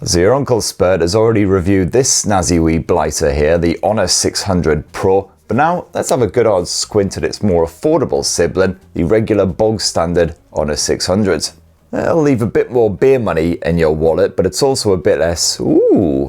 So your Uncle Spurt has already reviewed this snazzy wee blighter here, the Honor 600 Pro, but now let's have a good hard squint at its more affordable sibling, the regular bog standard Honor 600. It'll leave a bit more beer money in your wallet, but it's also a bit less phwoar.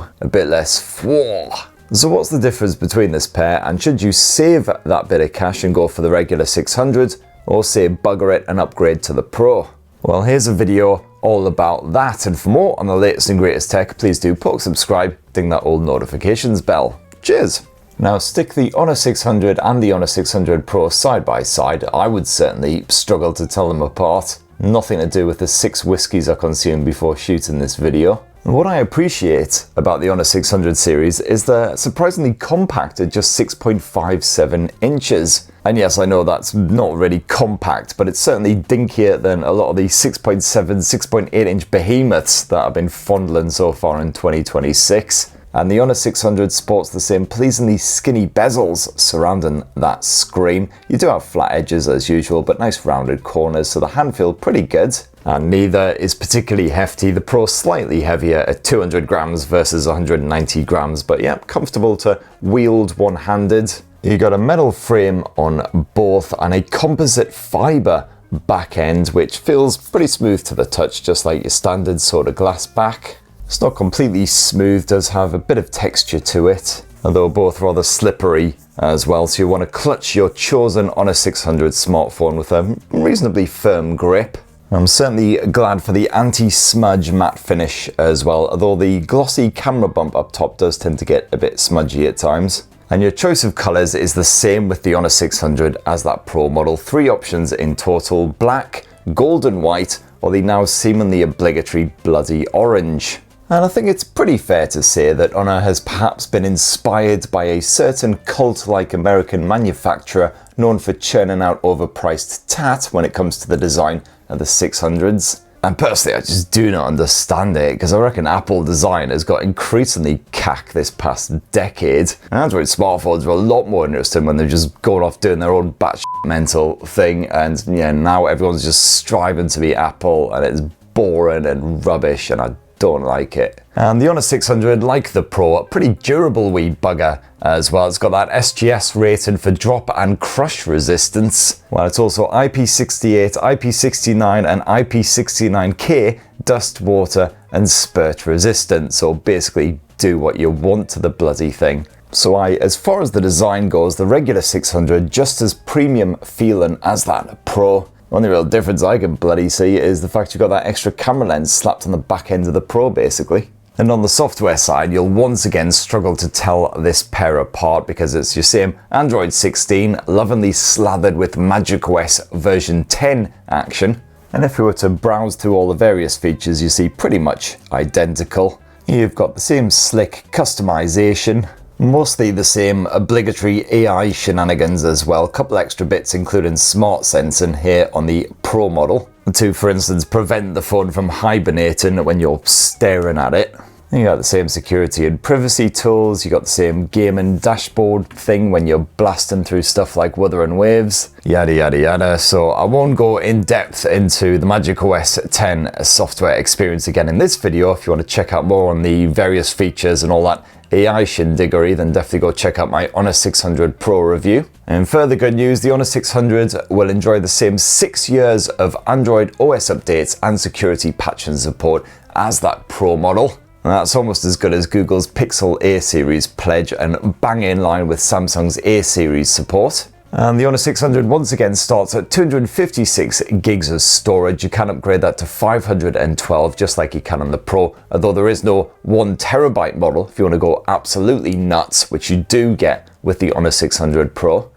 So what's the difference between this pair, and should you save that bit of cash and go for the regular 600, or say bugger it and upgrade to the Pro? Well, here's a video all about that, and for more on the latest and greatest tech, please do poke subscribe, ding that old notifications bell. Cheers! Now stick the Honor 600 and the Honor 600 Pro side by side. I would certainly struggle to tell them apart. Nothing to do with the 6 whiskies I consumed before shooting this video. And what I appreciate about the Honor 600 series is they're surprisingly compact at just 6.57 inches. And yes, I know that's not really compact, but it's certainly dinkier than a lot of the 6.7, 6.8 inch behemoths that I've been fondling so far in 2026. And the Honor 600 sports the same pleasingly skinny bezels surrounding that screen. You do have flat edges as usual, but nice rounded corners, so the hand feel pretty good. And neither is particularly hefty. The Pro slightly heavier at 200 grams versus 190 grams, but yeah, comfortable to wield one-handed. You got a metal frame on both and a composite fiber back end, which feels pretty smooth to the touch, just like your standard sort of glass back. It's not completely smooth, does have a bit of texture to it, although both rather slippery as well, so you want to clutch your chosen Honor 600 smartphone with a reasonably firm grip. I'm certainly glad for the anti-smudge matte finish as well, although the glossy camera bump up top does tend to get a bit smudgy at times. And your choice of colours is the same with the Honor 600 as that Pro model. 3 options in total: black, gold and white, or the now seemingly obligatory bloody orange. And I think it's pretty fair to say that Honor has perhaps been inspired by a certain cult-like American manufacturer known for churning out overpriced tat when it comes to the design of the 600s. And personally, I just do not understand it, because I reckon Apple design has got increasingly cack this past decade. Android smartphones were a lot more interesting when they're just going off doing their own batshit mental thing, and yeah, now everyone's just striving to be Apple, and it's boring and rubbish, and I don't like it. And the Honor 600, like the Pro, a pretty durable wee bugger as well. It's got that SGS rating for drop and crush resistance, while it's also IP68, IP69 and IP69K dust, water and spurt resistant, so basically do what you want to the bloody thing. So as far as the design goes, the regular 600 just as premium feeling as that Pro. Only real difference I can bloody see is the fact you've got that extra camera lens slapped on the back end of the Pro basically. And on the software side, you'll once again struggle to tell this pair apart, because it's your same Android 16 lovingly slathered with MagicOS version 10 action. And if we were to browse through all the various features, you see pretty much identical. You've got the same slick customization, mostly the same obligatory AI shenanigans as well. Couple extra bits including smart sensing here on the Pro model, to for instance prevent the phone from hibernating when you're staring at it. You got the same security and privacy tools, you got the same gaming dashboard thing when you're blasting through stuff like Wuthering Waves, yada yada yada. So I won't go in depth into the MagicOS 10 software experience again in this video. If you want to check out more on the various features and all that AI shindiggery, then definitely go check out my Honor 600 Pro review. And further good news, the Honor 600 will enjoy the same 6 years of Android OS updates and security patch and support as that Pro model. And that's almost as good as Google's Pixel A series pledge, and bang in line with Samsung's A series support. And the Honor 600 once again starts at 256 gigs of storage. You can upgrade that to 512 just like you can on the Pro, although there is no 1 terabyte model if you want to go absolutely nuts, which you do get with the Honor 600 Pro.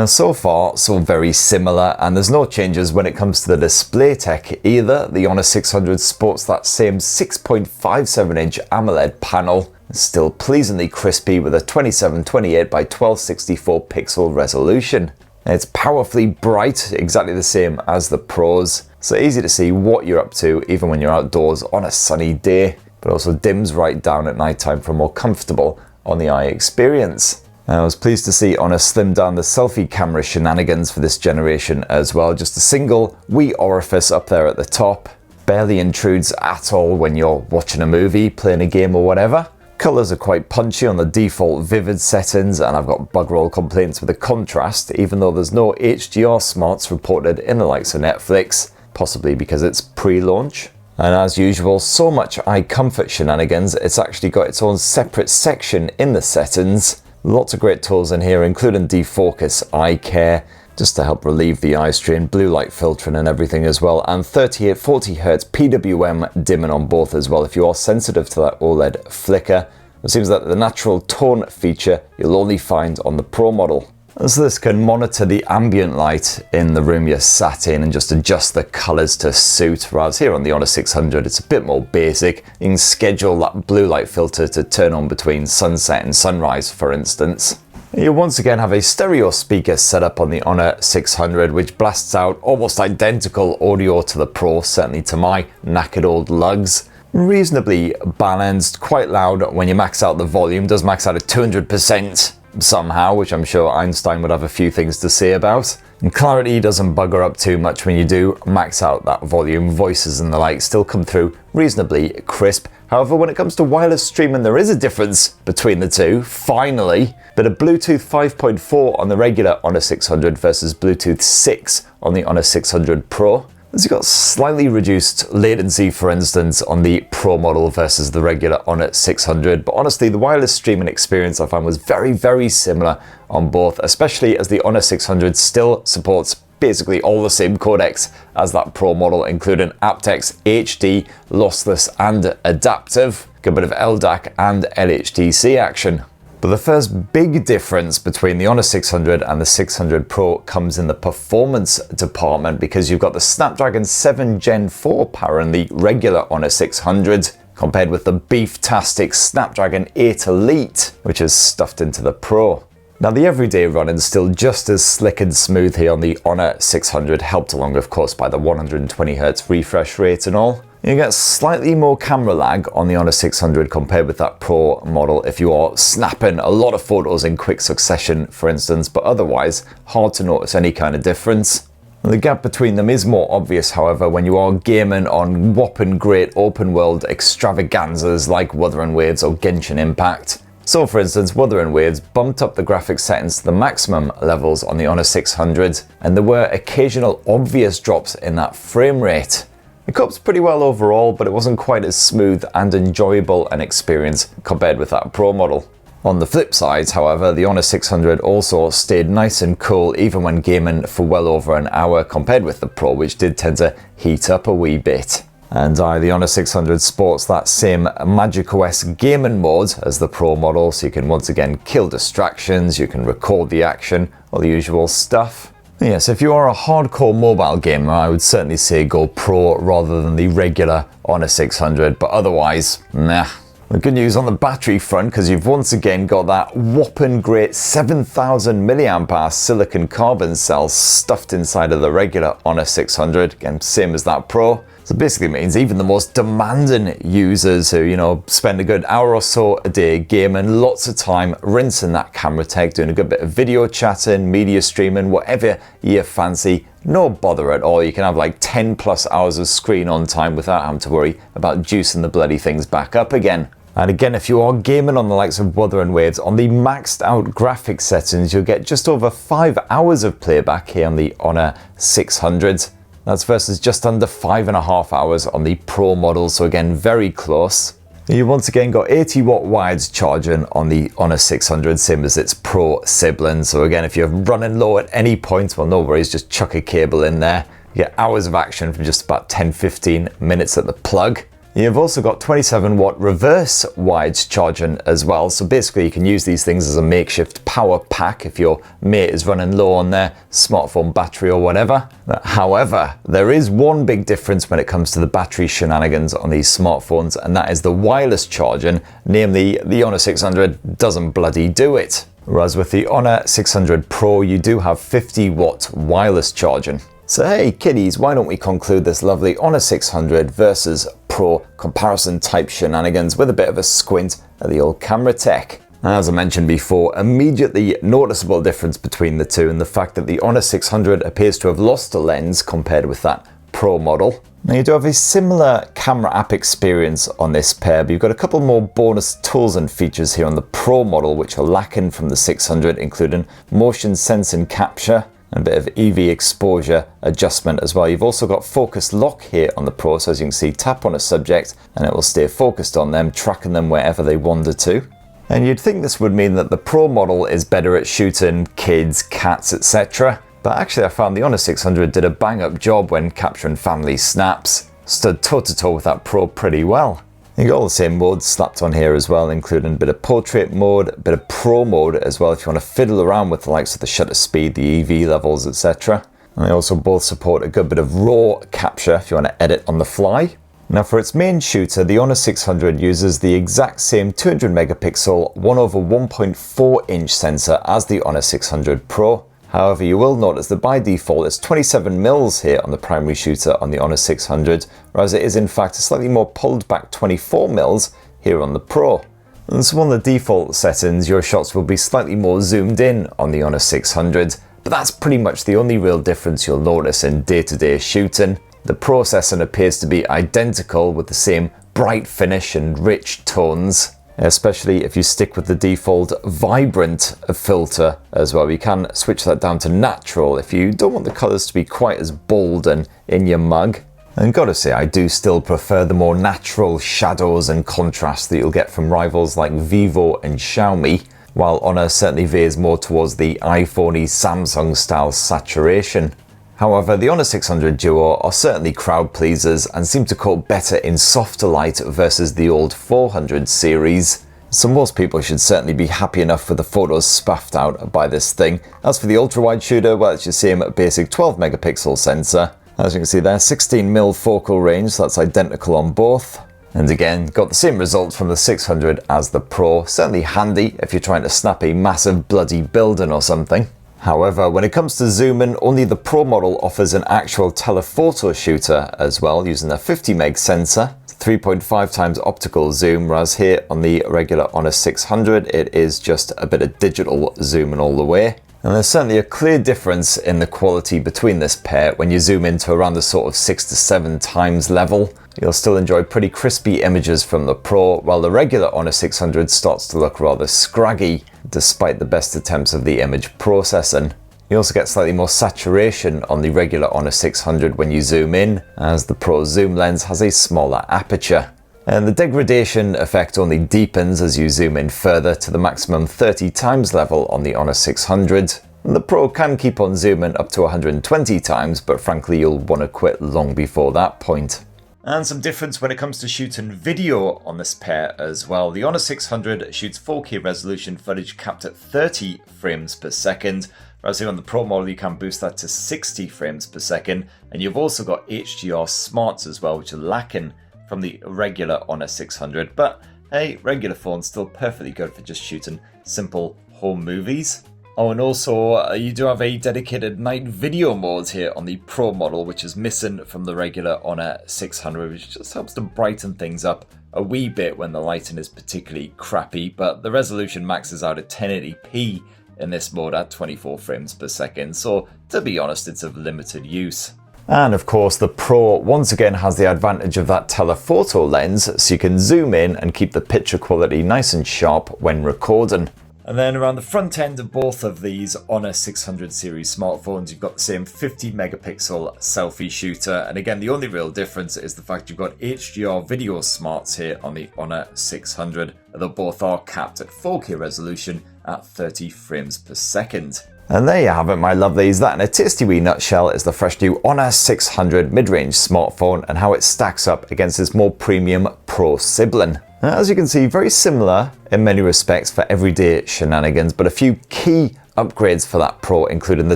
So far, so very similar, and there's no changes when it comes to the display tech either. The Honor 600 sports that same 6.57 inch AMOLED panel, still pleasingly crispy with a 2728 by 1264 pixel resolution. It's powerfully bright, exactly the same as the Pros, so easy to see what you're up to even when you're outdoors on a sunny day, but also dims right down at night time for a more comfortable on the eye experience. I was pleased to see Honor slim down the selfie camera shenanigans for this generation as well. Just a single wee orifice up there at the top. barely intrudes at all when you're watching a movie, playing a game or whatever. Colours are quite punchy on the default vivid settings, and I've got bugger all complaints with the contrast, even though there's no HDR smarts reported in the likes of Netflix, possibly because it's pre-launch. And as usual, so much eye comfort shenanigans, it's actually got its own separate section in the settings. Lots of great tools in here, including defocus, eye care, just to help relieve the eye strain, blue light filtering and everything as well, and 3840Hz PWM dimming on both as well if you are sensitive to that OLED flicker. It seems that the natural tone feature you'll only find on the Pro model. So this can monitor the ambient light in the room you're sat in and just adjust the colours to suit, whereas here on the Honor 600 it's a bit more basic. You can schedule that blue light filter to turn on between sunset and sunrise, for instance. You once again have a stereo speaker set up on the Honor 600, which blasts out almost identical audio to the Pro, certainly to my knackered old lugs. Reasonably balanced, quite loud when you max out the volume, does max out at 200%. Somehow, which I'm sure Einstein would have a few things to say about. And clarity doesn't bugger up too much when you do max out that volume. Voices and the like still come through reasonably crisp. However, when it comes to wireless streaming, there is a difference between the two, finally. But a Bluetooth 5.4 on the regular Honor 600 versus Bluetooth 6 on the Honor 600 Pro. It's got slightly reduced latency, for instance, on the Pro model versus the regular Honor 600, but honestly, the wireless streaming experience I found was very similar on both, especially as the Honor 600 still supports basically all the same codecs as that Pro model, including aptX, HD, lossless, and adaptive, a bit of LDAC and LHDC action. But the first big difference between the Honor 600 and the 600 Pro comes in the performance department, because you've got the Snapdragon 7 Gen 4 power in the regular Honor 600 compared with the beef-tastic Snapdragon 8 Elite, which is stuffed into the Pro. Now the everyday running's still just as slick and smooth here on the Honor 600, helped along of course by the 120Hz refresh rate and all. You get slightly more camera lag on the Honor 600 compared with that Pro model if you are snapping a lot of photos in quick succession, for instance, but otherwise hard to notice any kind of difference. The gap between them is more obvious, however, when you are gaming on whopping great open world extravaganzas like Wuthering Waves or Genshin Impact. So for instance, Wuthering Waves bumped up the graphics settings to the maximum levels on the Honor 600, and there were occasional obvious drops in that frame rate. It copes pretty well overall, but it wasn't quite as smooth and enjoyable an experience compared with that Pro model. On the flip side, however, the Honor 600 also stayed nice and cool even when gaming for well over an hour compared with the Pro, which did tend to heat up a wee bit. And the Honor 600 sports that same MagicOS gaming mode as the Pro model, so you can once again kill distractions, you can record the action, all the usual stuff. Yes, if you are a hardcore mobile gamer, I would certainly say go Pro rather than the regular Honor 600, but otherwise, nah. The good news on the battery front, because you've once again got that whopping great 7000 mAh silicon carbon cell stuffed inside of the regular Honor 600, again, same as that Pro. So basically it means even the most demanding users who, spend a good hour or so a day gaming, lots of time rinsing that camera tech, doing a good bit of video chatting, media streaming, whatever you fancy, no bother at all. You can have like 10 plus hours of screen on time without having to worry about juicing the bloody things back up again. And again, if you are gaming on the likes of Wuthering Waves, on the maxed out graphics settings, you'll get just over 5 hours of playback here on the Honor 600. That's versus just under 5.5 hours on the Pro model, so again, very close. You once again got 80 watt wired charging on the Honor 600, same as its Pro sibling. So again, if you're running low at any point, well, no worries, just chuck a cable in there. You get hours of action from just about 10-15 minutes at the plug. You've also got 27 watt reverse wired charging as well, so basically you can use these things as a makeshift power pack if your mate is running low on their smartphone battery or whatever. However, there is one big difference when it comes to the battery shenanigans on these smartphones, and that is the wireless charging, namely the Honor 600 doesn't bloody do it. Whereas with the Honor 600 Pro you do have 50 watt wireless charging. So hey kiddies, why don't we conclude this lovely Honor 600 versus Pro comparison type shenanigans with a bit of a squint at the old camera tech. As I mentioned before, immediately noticeable difference between the two, and the fact that the Honor 600 appears to have lost a lens compared with that Pro model. Now you do have a similar camera app experience on this pair, but you've got a couple more bonus tools and features here on the Pro model which are lacking from the 600, including motion sensing capture and a bit of EV exposure adjustment as well. You've also got focus lock here on the Pro, so as you can see, tap on a subject and it will stay focused on them, tracking them wherever they wander to. And you'd think this would mean that the Pro model is better at shooting kids, cats, etc. But actually I found the Honor 600 did a bang up job when capturing family snaps. Stood toe to toe with that Pro pretty well. You got all the same modes slapped on here as well, including a bit of portrait mode, a bit of Pro mode as well if you want to fiddle around with the likes of the shutter speed, the EV levels, etc. And they also both support a good bit of raw capture if you want to edit on the fly. Now for its main shooter, the Honor 600 uses the exact same 200 megapixel 1/1.4 inch sensor as the Honor 600 Pro. However, you will notice that by default it's 27mm here on the primary shooter on the Honor 600, whereas it is in fact a slightly more pulled back 24mm here on the Pro. And so on the default settings, your shots will be slightly more zoomed in on the Honor 600, but that's pretty much the only real difference you'll notice in day-to-day shooting. The processing appears to be identical with the same bright finish and rich tones. Especially if you stick with the default vibrant filter as well. You can switch that down to natural if you don't want the colours to be quite as bold and in your mug. And gotta say, I do still prefer the more natural shadows and contrast that you'll get from rivals like Vivo and Xiaomi, while Honor certainly veers more towards the iPhone-y Samsung style saturation. However, the Honor 600 Duo are certainly crowd pleasers and seem to cope better in softer light versus the old 400 series. So most people should certainly be happy enough with the photos spaffed out by this thing. As for the ultra-wide shooter, well, it's your same basic 12 megapixel sensor. As you can see there, 16mm focal range, so that's identical on both. And again, got the same result from the 600 as the Pro. Certainly handy if you're trying to snap a massive bloody building or something. However, when it comes to zooming, only the Pro model offers an actual telephoto shooter as well, using a 50 meg sensor, 3.5 times optical zoom, whereas here on the regular Honor 600 it is just a bit of digital zooming all the way. And there's certainly a clear difference in the quality between this pair when you zoom into around the sort of 6 to 7 times level. You'll still enjoy pretty crispy images from the Pro, while the regular Honor 600 starts to look rather scraggy, despite the best attempts of the image processing. You also get slightly more saturation on the regular Honor 600 when you zoom in, as the Pro zoom lens has a smaller aperture. And the degradation effect only deepens as you zoom in further to the maximum 30 times level on the Honor 600. And the Pro can keep on zooming up to 120 times, but frankly you'll want to quit long before that point. And some difference when it comes to shooting video on this pair as well. The Honor 600 shoots 4K resolution footage capped at 30 frames per second, whereas here on the Pro model you can boost that to 60 frames per second. And you've also got HDR smarts as well, which are lacking from the regular Honor 600, but a regular phone's still perfectly good for just shooting simple home movies. Oh, and also you do have a dedicated night video mode here on the Pro model, which is missing from the regular Honor 600, which just helps to brighten things up a wee bit when the lighting is particularly crappy, but the resolution maxes out at 1080p in this mode at 24 frames per second, so to be honest, it's of limited use. And of course the Pro once again has the advantage of that telephoto lens, so you can zoom in and keep the picture quality nice and sharp when recording. And then around the front end of both of these Honor 600 series smartphones, you've got the same 50 megapixel selfie shooter. And again, the only real difference is the fact you've got HDR video smarts here on the Honor 600, although both are capped at 4K resolution at 30 frames per second. And there you have it, my lovelies. That in a tasty wee nutshell is the fresh new Honor 600 mid-range smartphone and how it stacks up against its more premium Pro sibling. Now, as you can see, very similar in many respects for everyday shenanigans, but a few key upgrades for that Pro, including the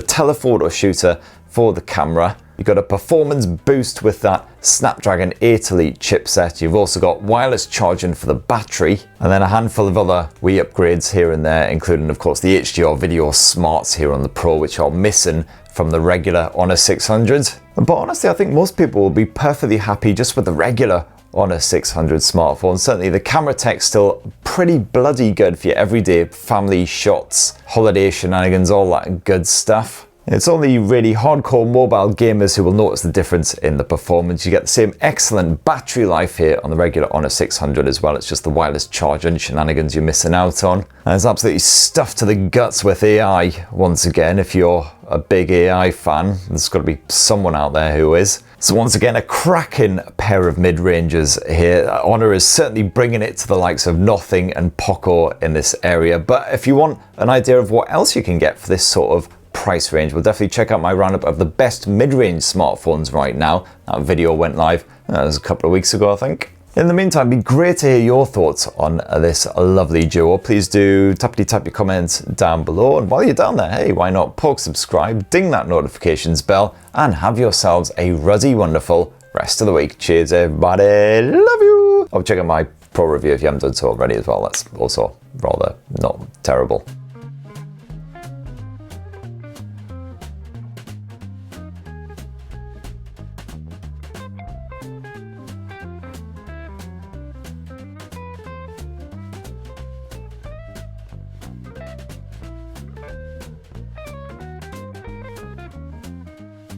telephoto shooter for the camera. You've got a performance boost with that Snapdragon 8 Elite chipset. You've also got wireless charging for the battery, and then a handful of other wee upgrades here and there, including of course the HDR video smarts here on the Pro, which are missing from the regular Honor 600. But honestly, I think most people will be perfectly happy just with the regular Honor 600 smartphone. Certainly the camera tech's still pretty bloody good for your everyday family shots, holiday shenanigans, all that good stuff. It's only really hardcore mobile gamers who will notice the difference in the performance. You get the same excellent battery life here on the regular Honor 600 as well. It's just the wireless charger and shenanigans you're missing out on. And it's absolutely stuffed to the guts with AI once again. If you're a big AI fan, there's got to be someone out there who is. So once again, a cracking pair of mid-rangers here. Honor is certainly bringing it to the likes of Nothing and Poco in this area. But if you want an idea of what else you can get for this sort of price range, we'll definitely check out my roundup of the best mid-range smartphones right now. That video went live that was a couple of weeks ago, I think. In the meantime, it'd be great to hear your thoughts on this lovely duo. Please do type your comments down below. And while you're down there, hey, why not poke subscribe, ding that notifications bell, and have yourselves a ruddy, wonderful rest of the week. Cheers, everybody. Love you. Oh, check out my pro review if you haven't done so already as well. That's also rather not terrible.